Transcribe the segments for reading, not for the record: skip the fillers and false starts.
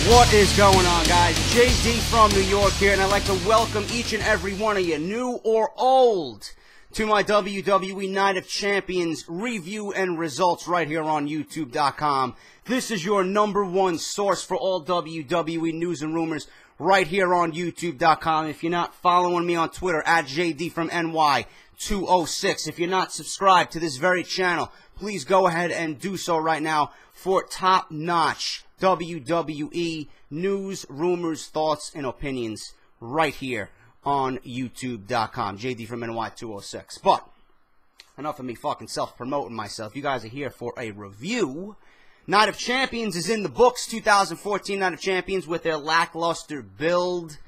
What is going on, guys? JD from New York here, and I'd like to welcome each and every one of you, new or old, to my WWE Night of Champions review and results right here on YouTube.com. This is your #1 source for all WWE news and rumors right here on YouTube.com. If you're not following me on Twitter, at JD from NY206, if you're not subscribed to this very channel, please go ahead and do so right now for top-notch WWE news, rumors, thoughts, and opinions right here on YouTube.com. JD from NY206. But enough of me fucking self-promoting myself. You guys are here for a review. Night of Champions is in the books. 2014 Night of Champions with their lackluster build.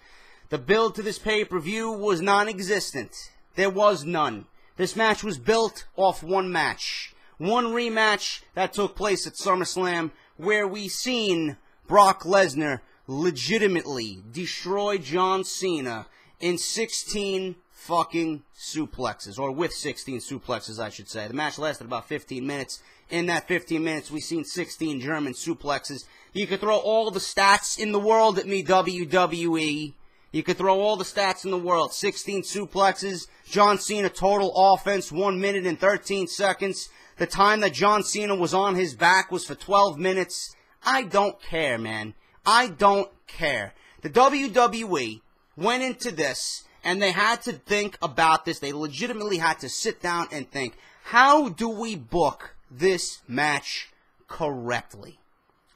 The build to this pay-per-view was non-existent. There was none. This match was built off one match. One rematch that took place at Summerslam, where we seen Brock Lesnar legitimately destroy John Cena in 16 fucking suplexes, or with 16 suplexes, I should say. The match lasted about 15 minutes. In that 15 minutes, we seen 16 German suplexes. You could throw all the stats in the world at me, WWE. You could throw all the stats in the world. 16 suplexes, John Cena total offense, 1 minute and 13 seconds. The time that John Cena was on his back was for 12 minutes. I don't care, man. I don't care. The WWE went into this, and they had to think about this. They legitimately had to sit down and think, how do we book this match correctly?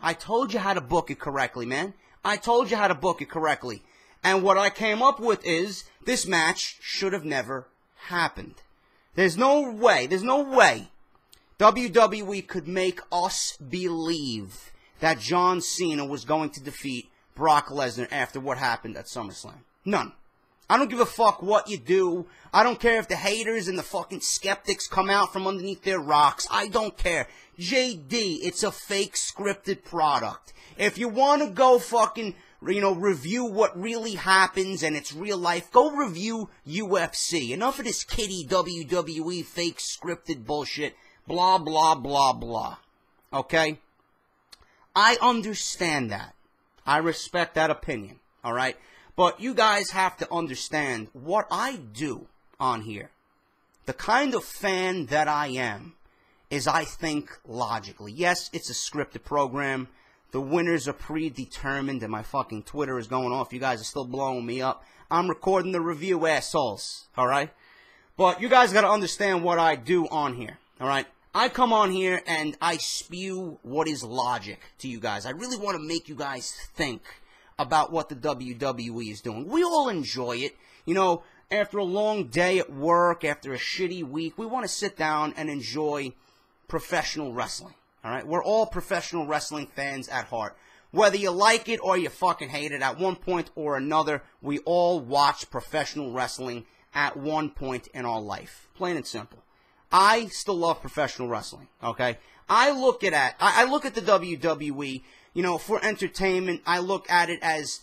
I told you how to book it correctly, man. I told you how to book it correctly. And what I came up with is, this match should have never happened. There's no way WWE could make us believe that John Cena was going to defeat Brock Lesnar after what happened at SummerSlam. None. I don't give a fuck what you do. I don't care if the haters and the fucking skeptics come out from underneath their rocks. I don't care. JD, it's a fake scripted product. If you want to go fucking, review what really happens and it's real life, go review UFC. Enough of this kiddie WWE fake scripted bullshit. Blah, blah, blah, blah. Okay? I understand that. I respect that opinion. Alright? But you guys have to understand what I do on here. The kind of fan that I am is I think logically. Yes, it's a scripted program. The winners are predetermined and my fucking Twitter is going off. You guys are still blowing me up. I'm recording the review, assholes. Alright? But you guys gotta understand what I do on here. Alright? I come on here and I spew what is logic to you guys. I really want to make you guys think about what the WWE is doing. We all enjoy it. After a long day at work, after a shitty week, we want to sit down and enjoy professional wrestling. Alright? We're all professional wrestling fans at heart. Whether you like it or you fucking hate it, at one point or another, we all watch professional wrestling at one point in our life. Plain and simple. I still love professional wrestling, okay? I look at the WWE, for entertainment. I look at it as,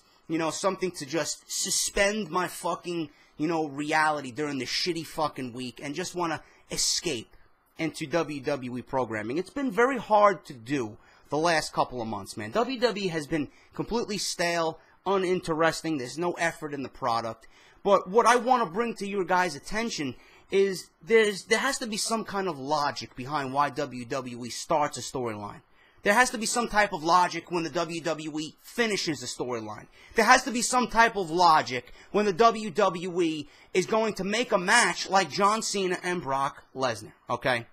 something to just suspend my fucking, reality during the shitty fucking week and just want to escape into WWE programming. It's been very hard to do the last couple of months, man. WWE has been completely stale, uninteresting. There's no effort in the product. But what I want to bring to your guys' attention is there has to be some kind of logic behind why WWE starts a storyline. There has to be some type of logic when the WWE finishes a storyline. There has to be some type of logic when the WWE is going to make a match like John Cena and Brock Lesnar, okay?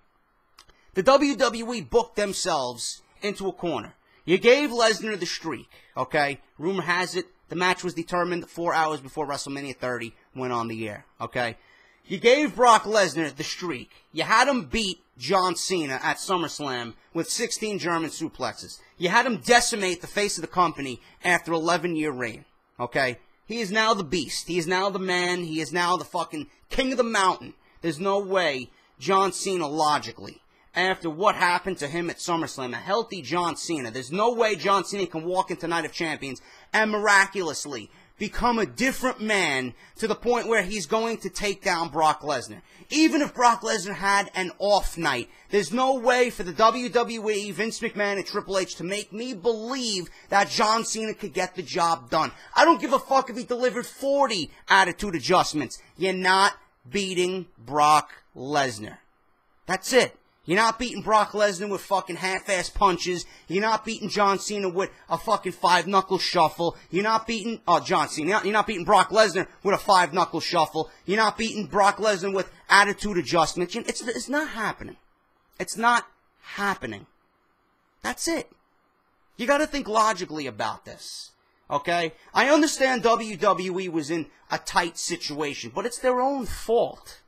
The WWE booked themselves into a corner. You gave Lesnar the streak, okay? Rumor has it the match was determined 4 hours before WrestleMania 30 went on the air, okay? You gave Brock Lesnar the streak. You had him beat John Cena at SummerSlam with 16 German suplexes. You had him decimate the face of the company after 11-year reign. Okay? He is now the beast. He is now the man. He is now the fucking king of the mountain. There's no way John Cena logically, after what happened to him at SummerSlam, a healthy John Cena, there's no way John Cena can walk into Night of Champions and miraculously become a different man to the point where he's going to take down Brock Lesnar. Even if Brock Lesnar had an off night, there's no way for the WWE, Vince McMahon, and Triple H to make me believe that John Cena could get the job done. I don't give a fuck if he delivered 40 attitude adjustments. You're not beating Brock Lesnar. That's it. You're not beating Brock Lesnar with fucking half-ass punches. You're not beating John Cena with a fucking five-knuckle shuffle. You're not beating, John Cena. You're not beating Brock Lesnar with a five-knuckle shuffle. You're not beating Brock Lesnar with attitude adjustments. It's not happening. It's not happening. That's it. You gotta think logically about this. Okay? I understand WWE was in a tight situation, but it's their own fault.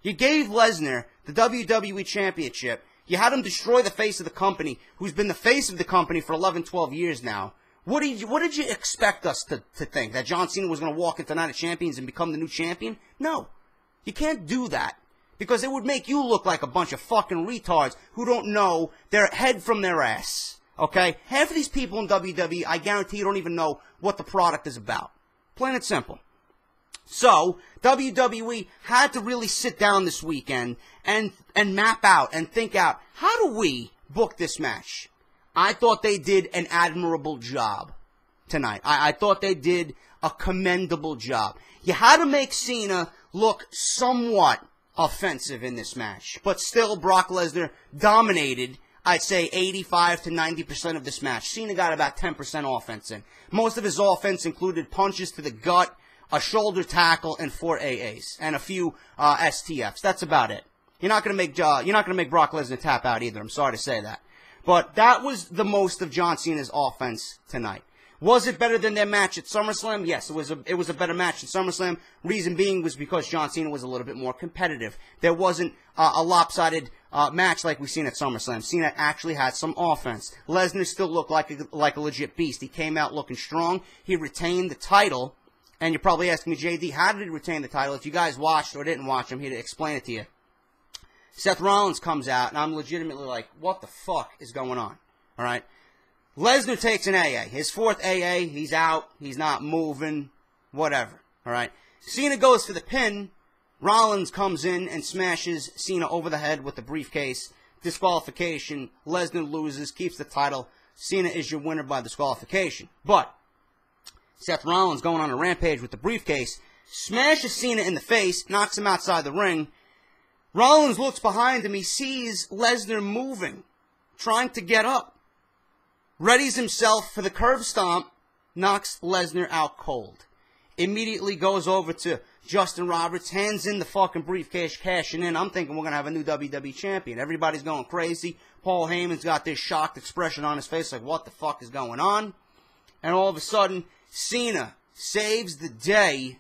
You gave Lesnar the WWE Championship. You had him destroy the face of the company, who's been the face of the company for 11, 12 years now. What did you expect us to think? That John Cena was going to walk into Night of Champions and become the new champion? No. You can't do that. Because it would make you look like a bunch of fucking retards who don't know their head from their ass. Okay? Half of these people in WWE, I guarantee you don't even know what the product is about. Plain and simple. So, WWE had to really sit down this weekend and map out and think out, how do we book this match? I thought they did an admirable job tonight. I thought they did a commendable job. You had to make Cena look somewhat offensive in this match, but still Brock Lesnar dominated, I'd say 85 to 90% of this match. Cena got about 10% offense in. Most of his offense included punches to the gut, a shoulder tackle, and 4 AAs, and a few STFs. That's about it. You're not gonna make Brock Lesnar tap out either. I'm sorry to say that, but that was the most of John Cena's offense tonight. Was it better than their match at Summerslam? Yes, it was a better match at Summerslam. Reason being was because John Cena was a little bit more competitive. There wasn't a lopsided match like we've seen at SummerSlam. Cena actually had some offense. Lesnar still looked like a legit beast. He came out looking strong. He retained the title. And you're probably asking me, JD, how did he retain the title? If you guys watched or didn't watch, I'm here to explain it to you. Seth Rollins comes out, and I'm legitimately like, what the fuck is going on? All right? Lesnar takes an AA. His fourth AA, he's out. He's not moving. Whatever. All right? Cena goes for the pin. Rollins comes in and smashes Cena over the head with the briefcase. Disqualification. Lesnar loses, keeps the title. Cena is your winner by disqualification. But Seth Rollins going on a rampage with the briefcase, smashes Cena in the face, knocks him outside the ring. Rollins looks behind him. He sees Lesnar moving, trying to get up. Readies himself for the curb stomp, knocks Lesnar out cold. Immediately goes over to Justin Roberts, hands in the fucking briefcase, cashing in. I'm thinking we're going to have a new WWE champion. Everybody's going crazy. Paul Heyman's got this shocked expression on his face like, what the fuck is going on? And all of a sudden, Cena saves the day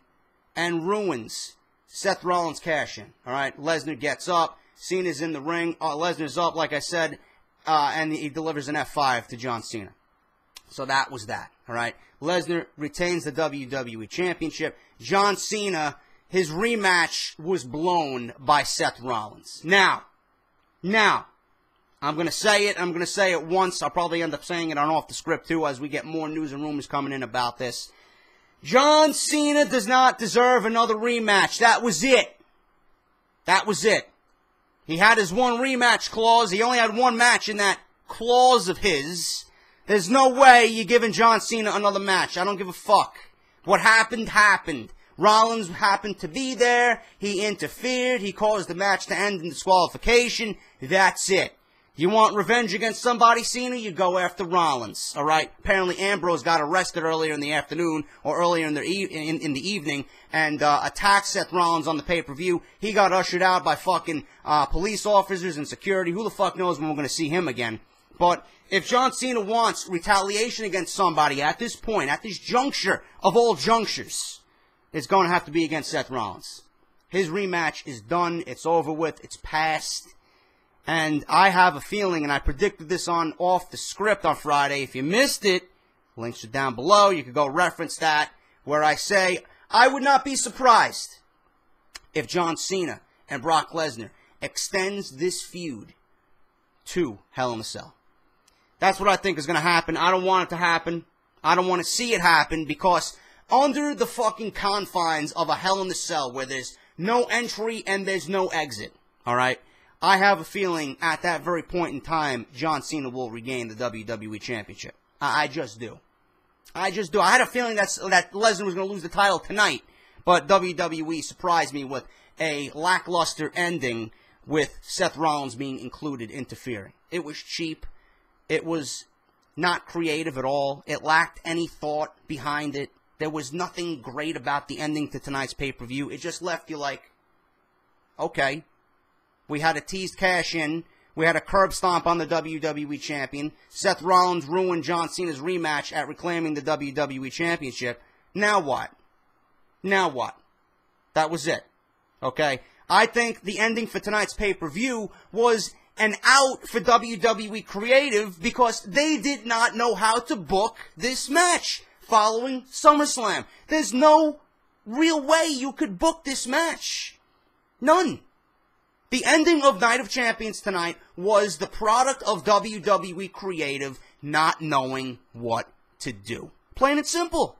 and ruins Seth Rollins' cash-in. All right, Lesnar gets up. Cena's in the ring. Lesnar's up, like I said, and he delivers an F5 to John Cena. So that was that. All right, Lesnar retains the WWE Championship. John Cena, his rematch was blown by Seth Rollins. Now, I'm going to say it. I'm going to say it once. I'll probably end up saying it on Off the Script, too, as we get more news and rumors coming in about this. John Cena does not deserve another rematch. That was it. That was it. He had his one rematch clause. He only had one match in that clause of his. There's no way you're giving John Cena another match. I don't give a fuck. What happened, happened. Rollins happened to be there. He interfered. He caused the match to end in disqualification. That's it. You want revenge against somebody, Cena? You go after Rollins, all right? Apparently, Ambrose got arrested earlier in the afternoon or earlier in the evening and attacked Seth Rollins on the pay-per-view. He got ushered out by fucking police officers and security. Who the fuck knows when we're going to see him again? But if John Cena wants retaliation against somebody at this point, at this juncture of all junctures, it's going to have to be against Seth Rollins. His rematch is done. It's over with. It's past. And I have a feeling, and I predicted this on Off the Script on Friday. If you missed it, links are down below. You could go reference that, where I say, I would not be surprised if John Cena and Brock Lesnar extends this feud to Hell in a Cell. That's what I think is going to happen. I don't want it to happen. I don't want to see it happen because under the fucking confines of a Hell in a Cell where there's no entry and there's no exit, all right? I have a feeling at that very point in time, John Cena will regain the WWE Championship. I just do. I just do. I had a feeling that Lesnar was going to lose the title tonight, but WWE surprised me with a lackluster ending with Seth Rollins being included, interfering. It was cheap. It was not creative at all. It lacked any thought behind it. There was nothing great about the ending to tonight's pay-per-view. It just left you like, okay. We had a teased cash-in. We had a curb stomp on the WWE Champion. Seth Rollins ruined John Cena's rematch at reclaiming the WWE Championship. Now what? Now what? That was it. Okay? I think the ending for tonight's pay-per-view was an out for WWE Creative because they did not know how to book this match following SummerSlam. There's no real way you could book this match. None. The ending of Night of Champions tonight was the product of WWE Creative not knowing what to do. Plain and simple.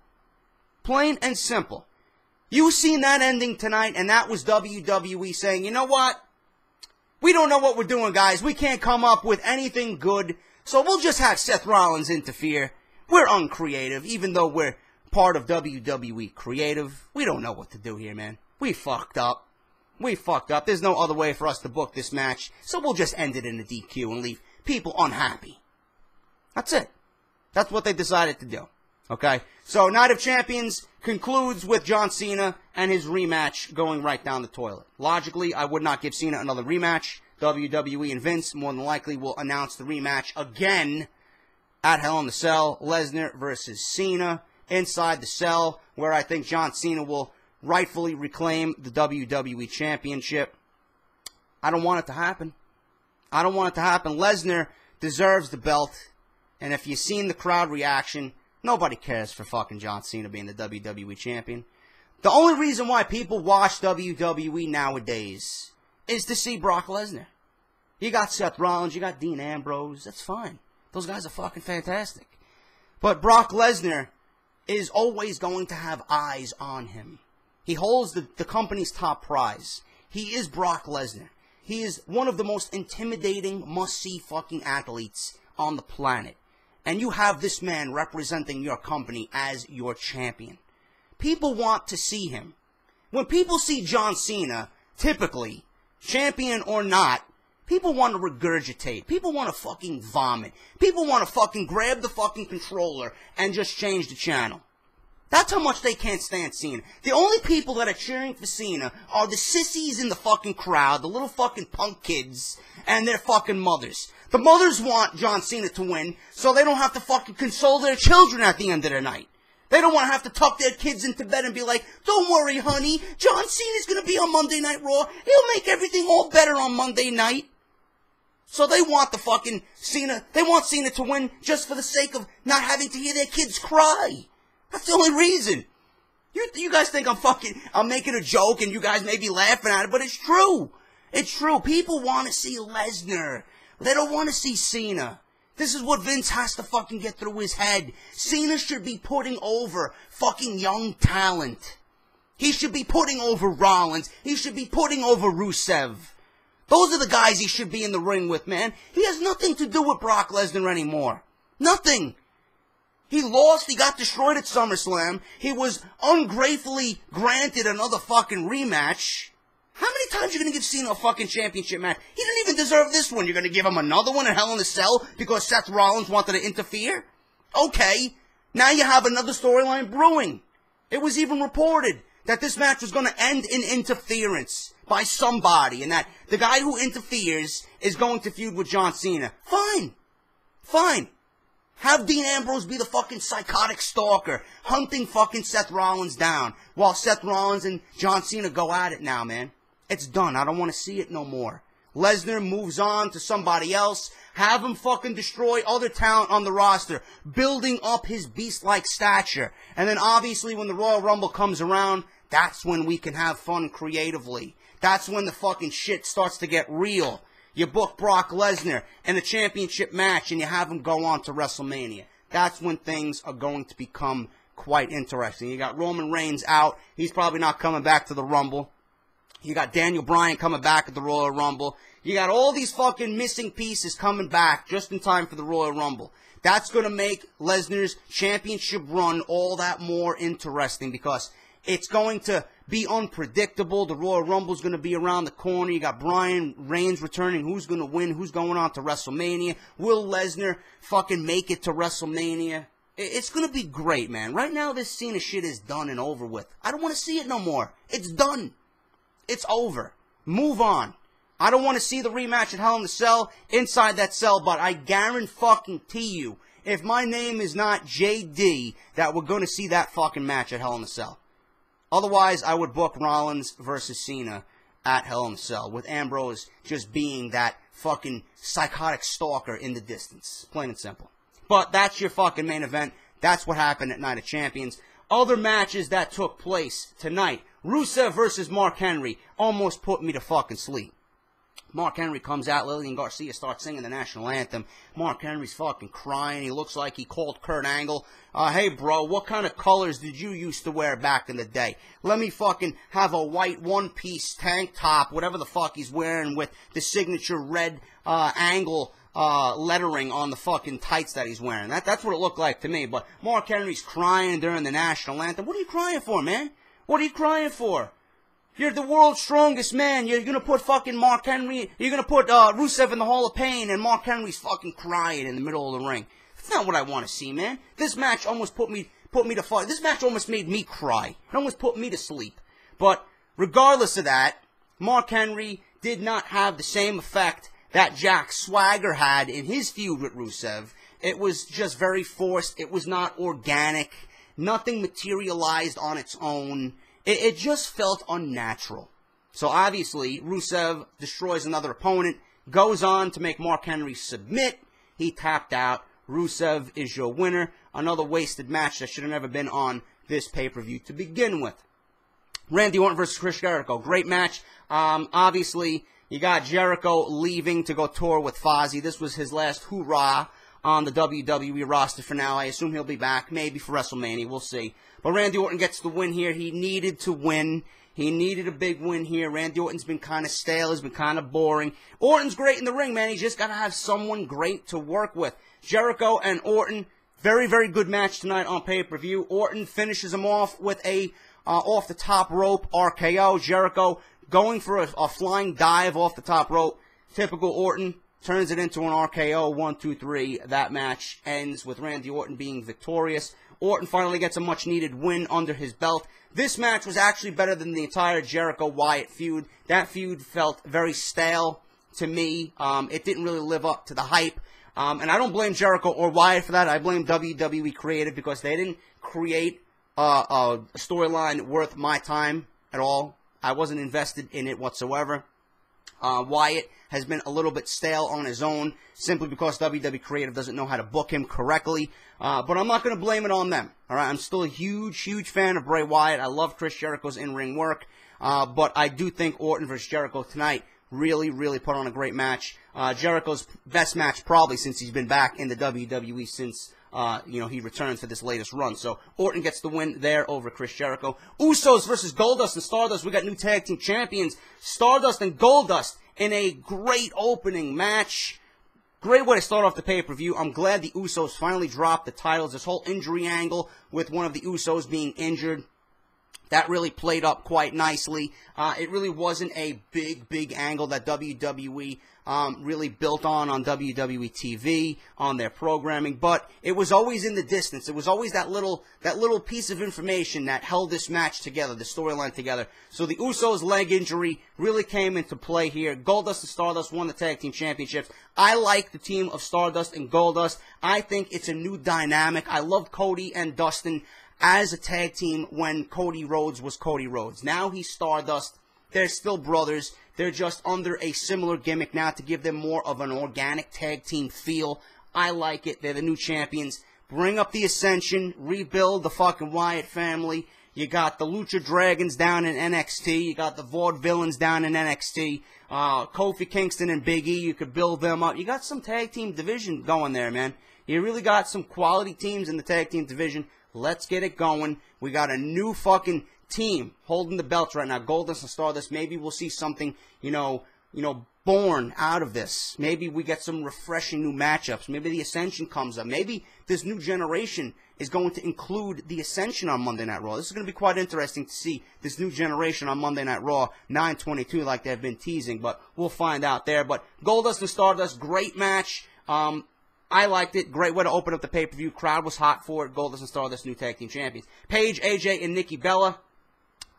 Plain and simple. You seen that ending tonight, and that was WWE saying, you know what? We don't know what we're doing, guys. We can't come up with anything good, so we'll just have Seth Rollins interfere. We're uncreative, even though we're part of WWE Creative. We don't know what to do here, man. We fucked up. We fucked up. There's no other way for us to book this match, so we'll just end it in a DQ and leave people unhappy. That's it. That's what they decided to do. Okay? So, Night of Champions concludes with John Cena and his rematch going right down the toilet. Logically, I would not give Cena another rematch. WWE and Vince more than likely will announce the rematch again at Hell in a Cell. Lesnar versus Cena inside the cell, where I think John Cena will rightfully reclaim the WWE Championship. I don't want it to happen. I don't want it to happen. Lesnar deserves the belt. And if you've seen the crowd reaction, nobody cares for fucking John Cena being the WWE Champion. The only reason why people watch WWE nowadays is to see Brock Lesnar. You got Seth Rollins, you got Dean Ambrose. That's fine. Those guys are fucking fantastic. But Brock Lesnar is always going to have eyes on him. He holds the company's top prize. He is Brock Lesnar. He is one of the most intimidating, must-see fucking athletes on the planet. And you have this man representing your company as your champion. People want to see him. When people see John Cena, typically, champion or not, people want to regurgitate. People want to fucking vomit. People want to fucking grab the fucking controller and just change the channel. That's how much they can't stand Cena. The only people that are cheering for Cena are the sissies in the fucking crowd, the little fucking punk kids, and their fucking mothers. The mothers want John Cena to win, so they don't have to fucking console their children at the end of the night. They don't want to have to tuck their kids into bed and be like, don't worry, honey, John Cena's going to be on Monday Night Raw. He'll make everything all better on Monday night. So they want the fucking Cena, they want Cena to win just for the sake of not having to hear their kids cry. That's the only reason. You guys think I'm making a joke and you guys may be laughing at it, but it's true. It's true. People want to see Lesnar. They don't want to see Cena. This is what Vince has to fucking get through his head. Cena should be putting over fucking young talent. He should be putting over Rollins. He should be putting over Rusev. Those are the guys he should be in the ring with, man. He has nothing to do with Brock Lesnar anymore. Nothing. He lost, he got destroyed at SummerSlam, he was ungratefully granted another fucking rematch. How many times are you going to give Cena a fucking championship match? He didn't even deserve this one. You're going to give him another one in Hell in a Cell because Seth Rollins wanted to interfere? Okay, now you have another storyline brewing. It was even reported that this match was going to end in interference by somebody, and that the guy who interferes is going to feud with John Cena. Fine. Fine. Have Dean Ambrose be the fucking psychotic stalker, hunting fucking Seth Rollins down, while Seth Rollins and John Cena go at it now, man. It's done. I don't want to see it no more. Lesnar moves on to somebody else. Have him fucking destroy other talent on the roster, building up his beast-like stature. And then obviously when the Royal Rumble comes around, that's when we can have fun creatively. That's when the fucking shit starts to get real. You book Brock Lesnar in a championship match and you have him go on to WrestleMania. That's when things are going to become quite interesting. You got Roman Reigns out. He's probably not coming back to the Rumble. You got Daniel Bryan coming back at the Royal Rumble. You got all these fucking missing pieces coming back just in time for the Royal Rumble. That's going to make Lesnar's championship run all that more interesting because it's going to be unpredictable. The Royal Rumble is going to be around the corner. You got Bryan Reigns returning. Who's going to win? Who's going on to WrestleMania? Will Lesnar fucking make it to WrestleMania? It's going to be great, man. Right now, this Cena shit is done and over with. I don't want to see it no more. It's done. It's over. Move on. I don't want to see the rematch at Hell in the Cell inside that cell, but I guarantee you, if my name is not JD, that we're going to see that fucking match at Hell in the Cell. Otherwise, I would book Rollins versus Cena at Hell in the Cell, with Ambrose just being that fucking psychotic stalker in the distance. Plain and simple. But that's your fucking main event. That's what happened at Night of Champions. Other matches that took place tonight. Rusev versus Mark Henry almost put me to fucking sleep. Mark Henry comes out, Lillian Garcia starts singing the national anthem. Mark Henry's fucking crying. He looks like he called Kurt Angle. Hey bro, what kind of colors did you used to wear back in the day? Let me fucking have a white one-piece tank top, whatever the fuck he's wearing, with the signature red Angle lettering on the fucking tights that he's wearing. That's what it looked like to me. But Mark Henry's crying during the national anthem. What are you crying for, man? What are you crying for? You're the world's strongest man. You're going to put fucking Mark Henry, you're going to put Rusev in the Hall of Pain, and Mark Henry's fucking crying in the middle of the ring. That's not what I want to see, man. This match almost put me to fuck. This match almost made me cry. It almost put me to sleep. But regardless of that, Mark Henry did not have the same effect that Jack Swagger had in his feud with Rusev. It was just very forced. It was not organic. Nothing materialized on its own. It just felt unnatural. So obviously, Rusev destroys another opponent, goes on to make Mark Henry submit. He tapped out. Rusev is your winner. Another wasted match that should have never been on this pay-per-view to begin with. Randy Orton versus Chris Jericho. Great match. Obviously, you got Jericho leaving to go tour with Fozzy. This was his last hoorah on the WWE roster for now. I assume he'll be back, maybe for WrestleMania. We'll see. But Randy Orton gets the win here. He needed to win. He needed a big win here. Randy Orton's been kind of stale. He's been kind of boring. Orton's great in the ring, man. He's just got to have someone great to work with. Jericho and Orton, very, very good match tonight on pay-per-view. Orton finishes him off with a off-the-top rope RKO. Jericho going for a flying dive off the top rope. Typical Orton. Turns it into an RKO, 1, 2, 3. That match ends with Randy Orton being victorious. Orton finally gets a much-needed win under his belt. This match was actually better than the entire Jericho-Wyatt feud. That feud felt very stale to me. It didn't really live up to the hype. And I don't blame Jericho or Wyatt for that. I blame WWE Creative because they didn't create a storyline worth my time at all. I wasn't invested in it whatsoever. Wyatt has been a little bit stale on his own simply because WWE Creative doesn't know how to book him correctly. But I'm not going to blame it on them. All right, I'm still a huge, huge fan of Bray Wyatt. I love Chris Jericho's in-ring work. But I do think Orton versus Jericho tonight really, really put on a great match. Jericho's best match probably since he's been back in the WWE since he returned for this latest run. So Orton gets the win there over Chris Jericho. Usos versus Goldust and Stardust. We got new tag team champions, Stardust and Goldust, in a great opening match. Great way to start off the pay-per-view. I'm glad the Usos finally dropped the titles. This whole injury angle with one of the Usos being injured, that really played up quite nicely. It really wasn't a big angle that WWE really built on WWE TV, on their programming, but it was always in the distance. It was always that little piece of information that held this match together, the storyline together. So the Usos' leg injury really came into play here. Goldust and Stardust won the tag team championships. I like the team of Stardust and Goldust. I think it's a new dynamic. I loved Cody and Dustin as a tag team when Cody Rhodes was Cody Rhodes. Now he's Stardust. They're still brothers. They're just under a similar gimmick now to give them more of an organic tag team feel. I like it. They're the new champions. Bring up the Ascension. Rebuild the fucking Wyatt family. You got the Lucha Dragons down in NXT. You got the Vaudevillains down in NXT. Kofi Kingston and Big E, you could build them up. You got some tag team division going there, man. You really got some quality teams in the tag team division. Let's get it going. We got a new fucking team holding the belts right now. Goldust and Stardust. Maybe we'll see something, born out of this. Maybe we get some refreshing new matchups. Maybe the Ascension comes up. Maybe this new generation is going to include the Ascension on Monday Night Raw. This is going to be quite interesting to see this new generation on Monday Night Raw 9/22 like they've been teasing, but we'll find out there. But Goldust and Stardust, great match. I liked it. Great way to open up the pay-per-view. Crowd was hot for it. Goldust and Stardust, new tag team champions. Paige, AJ, and Nikki Bella.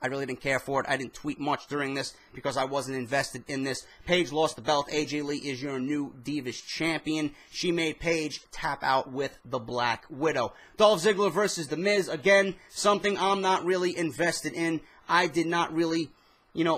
I really didn't care for it. I didn't tweet much during this because I wasn't invested in this. Paige lost the belt. AJ Lee is your new Divas champion. She made Paige tap out with the Black Widow. Dolph Ziggler versus The Miz. Again, something I'm not really invested in. I did not really,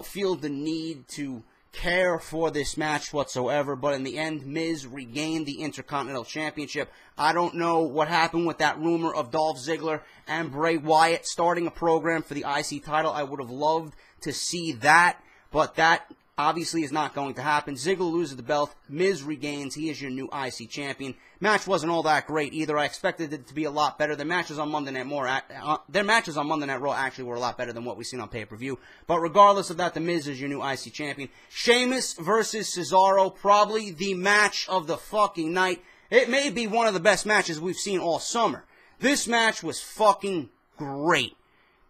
feel the need to care for this match whatsoever, but in the end, Miz regained the Intercontinental Championship. I don't know what happened with that rumor of Dolph Ziggler and Bray Wyatt starting a program for the IC title. I would have loved to see that, but that obviously is not going to happen. Ziggler loses the belt. Miz regains. He is your new IC champion. Match wasn't all that great either. I expected it to be a lot better. Their matches on Monday Night Raw actually were a lot better than what we've seen on pay-per-view. But regardless of that, The Miz is your new IC champion. Sheamus versus Cesaro, probably the match of the fucking night. It may be one of the best matches we've seen all summer. This match was fucking great.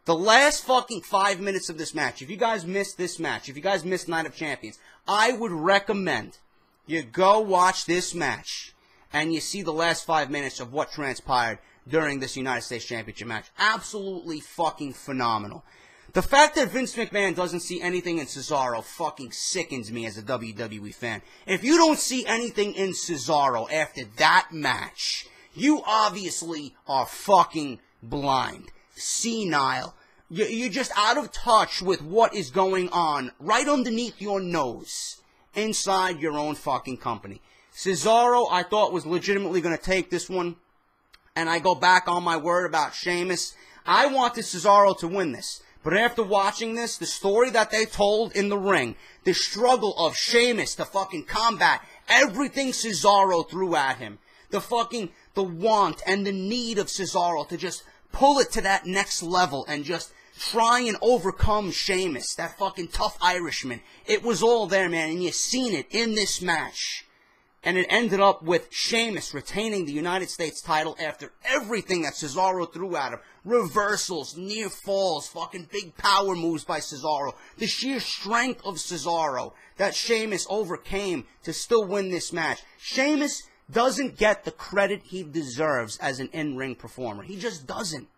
The last fucking 5 minutes of this match, if you guys missed this match, if you guys missed Night of Champions, I would recommend you go watch this match and you see the last 5 minutes of what transpired during this United States Championship match. Absolutely fucking phenomenal. The fact that Vince McMahon doesn't see anything in Cesaro fucking sickens me as a WWE fan. If you don't see anything in Cesaro after that match, you obviously are fucking blind. Senile. You're just out of touch with what is going on right underneath your nose inside your own fucking company. Cesaro, I thought, was legitimately going to take this one, and I go back on my word about Sheamus. I wanted Cesaro to win this, but after watching this, the story that they told in the ring, the struggle of Sheamus to fucking combat everything Cesaro threw at him, the want and the need of Cesaro to just pull it to that next level and just try and overcome Sheamus, that fucking tough Irishman. It was all there, man, and you seen it in this match. And it ended up with Sheamus retaining the United States title after everything that Cesaro threw at him. Reversals, near falls, fucking big power moves by Cesaro. The sheer strength of Cesaro that Sheamus overcame to still win this match. Sheamus doesn't get the credit he deserves as an in-ring performer. He just doesn't.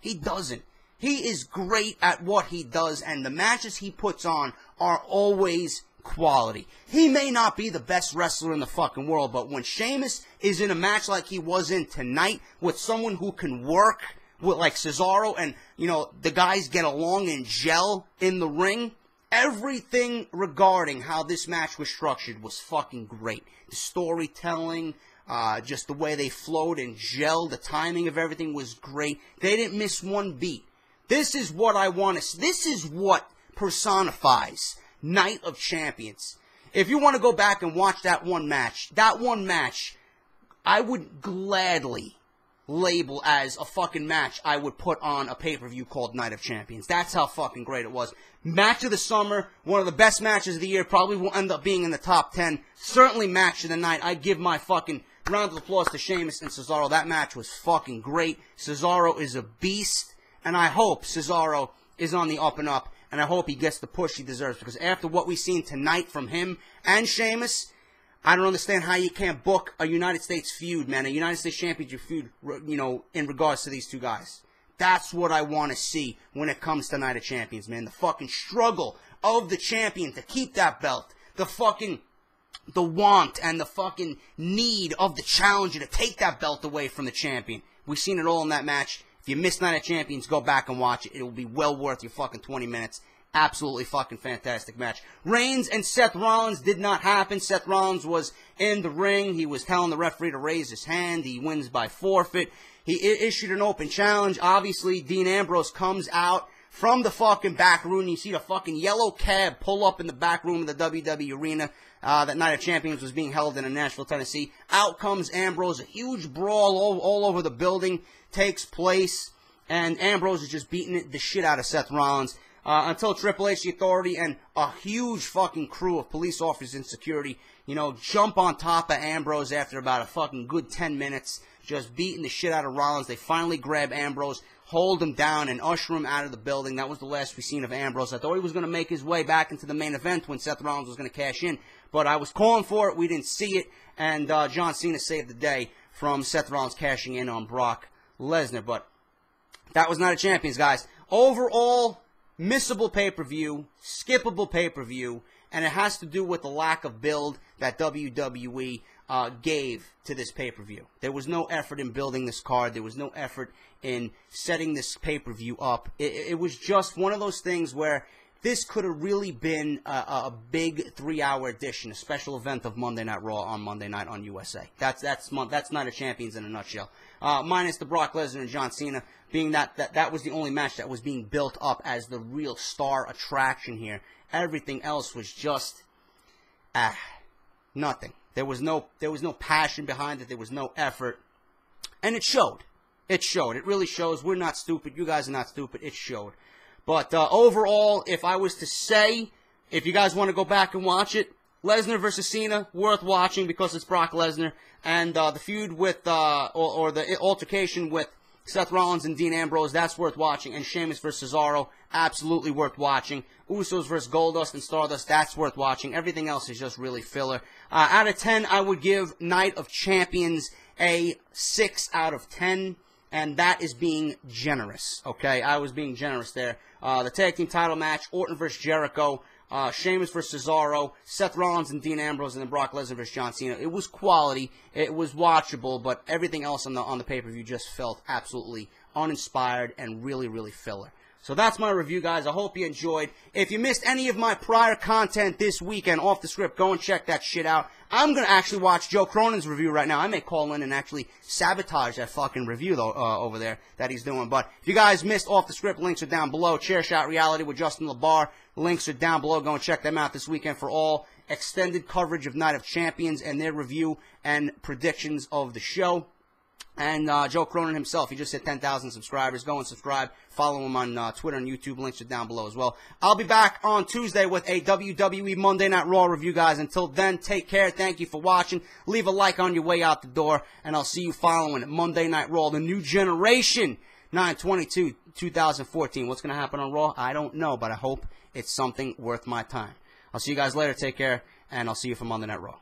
He doesn't. He is great at what he does, and the matches he puts on are always quality. He may not be the best wrestler in the fucking world, but when Sheamus is in a match like he was in tonight with someone who can work with like Cesaro and, the guys get along and gel in the ring, everything regarding how this match was structured was fucking great. The storytelling, just the way they flowed and gelled, the timing of everything was great. They didn't miss one beat. This is what I want to see. This is what personifies Night of Champions. If you want to go back and watch that one match, I would gladly label as a fucking match I would put on a pay-per-view called Night of Champions. That's how fucking great it was. Match of the summer, one of the best matches of the year, probably will end up being in the top 10. Certainly match of the night. I give my fucking round of applause to Sheamus and Cesaro. That match was fucking great. Cesaro is a beast, and I hope Cesaro is on the up and up, and I hope he gets the push he deserves, because after what we've seen tonight from him and Sheamus, I don't understand how you can't book a United States feud, man, a United States Championship feud, in regards to these two guys. That's what I want to see when it comes to Night of Champions, man. The fucking struggle of the champion to keep that belt. The want and the fucking need of the challenger to take that belt away from the champion. We've seen it all in that match. If you missed Night of Champions, go back and watch it. It will be well worth your fucking 20 minutes. Absolutely fucking fantastic match. Reigns and Seth Rollins did not happen. Seth Rollins was in the ring. He was telling the referee to raise his hand. He wins by forfeit. He issued an open challenge. Obviously, Dean Ambrose comes out from the fucking back room. You see the fucking yellow cab pull up in the back room of the WWE Arena. That Night of Champions was being held in Nashville, Tennessee. Out comes Ambrose. A huge brawl all over the building takes place. And Ambrose is just beating the shit out of Seth Rollins. Until Triple H, the Authority, and a huge fucking crew of police officers and security, jump on top of Ambrose after about a fucking good 10 minutes, just beating the shit out of Rollins. They finally grab Ambrose, hold him down, and usher him out of the building. That was the last we seen of Ambrose. I thought he was going to make his way back into the main event when Seth Rollins was going to cash in, but I was calling for it. We didn't see it, and John Cena saved the day from Seth Rollins cashing in on Brock Lesnar. But that was Night of Champions, guys. Overall, missable pay-per-view, skippable pay-per-view, and it has to do with the lack of build that WWE gave to this pay-per-view. There was no effort in building this card. There was no effort in setting this pay-per-view up. It was just one of those things where this could have really been a big 3-hour edition, a special event of Monday Night Raw on Monday night on USA. That's Night of Champions in a nutshell. Minus the Brock Lesnar and John Cena, being that was the only match that was being built up as the real star attraction here. Everything else was just nothing. There was no passion behind it. There was no effort, and it showed. It showed. It really shows. We're not stupid. You guys are not stupid. It showed. But overall, if I was to say, if you guys want to go back and watch it, Lesnar versus Cena, worth watching because it's Brock Lesnar. And the feud with, or the altercation with Seth Rollins and Dean Ambrose, that's worth watching. And Sheamus versus Cesaro, absolutely worth watching. Usos versus Goldust and Stardust, that's worth watching. Everything else is just really filler. Out of 10, I would give Night of Champions a 6 out of 10. And that is being generous, okay? I was being generous there. The tag team title match, Orton versus Jericho, Sheamus versus Cesaro, Seth Rollins and Dean Ambrose, and then Brock Lesnar versus John Cena. It was quality. It was watchable, but everything else on the pay-per-view just felt absolutely uninspired and really, really filler. So that's my review, guys. I hope you enjoyed. If you missed any of my prior content this weekend off the script, go and check that shit out. I'm going to actually watch Joe Cronin's review right now. I may call in and actually sabotage that fucking review though, over there that he's doing. But if you guys missed off the script, links are down below. Chair Shot Reality with Justin LaBar. Links are down below. Go and check them out this weekend for all extended coverage of Night of Champions and their review and predictions of the show. And Joe Cronin himself, he just hit 10,000 subscribers. Go and subscribe. Follow him on Twitter and YouTube. Links are down below as well. I'll be back on Tuesday with a WWE Monday Night Raw review, guys. Until then, take care. Thank you for watching. Leave a like on your way out the door. And I'll see you following Monday Night Raw, the new generation, 9/22/2014. What's going to happen on Raw? I don't know, but I hope it's something worth my time. I'll see you guys later. Take care. And I'll see you for Monday Night Raw.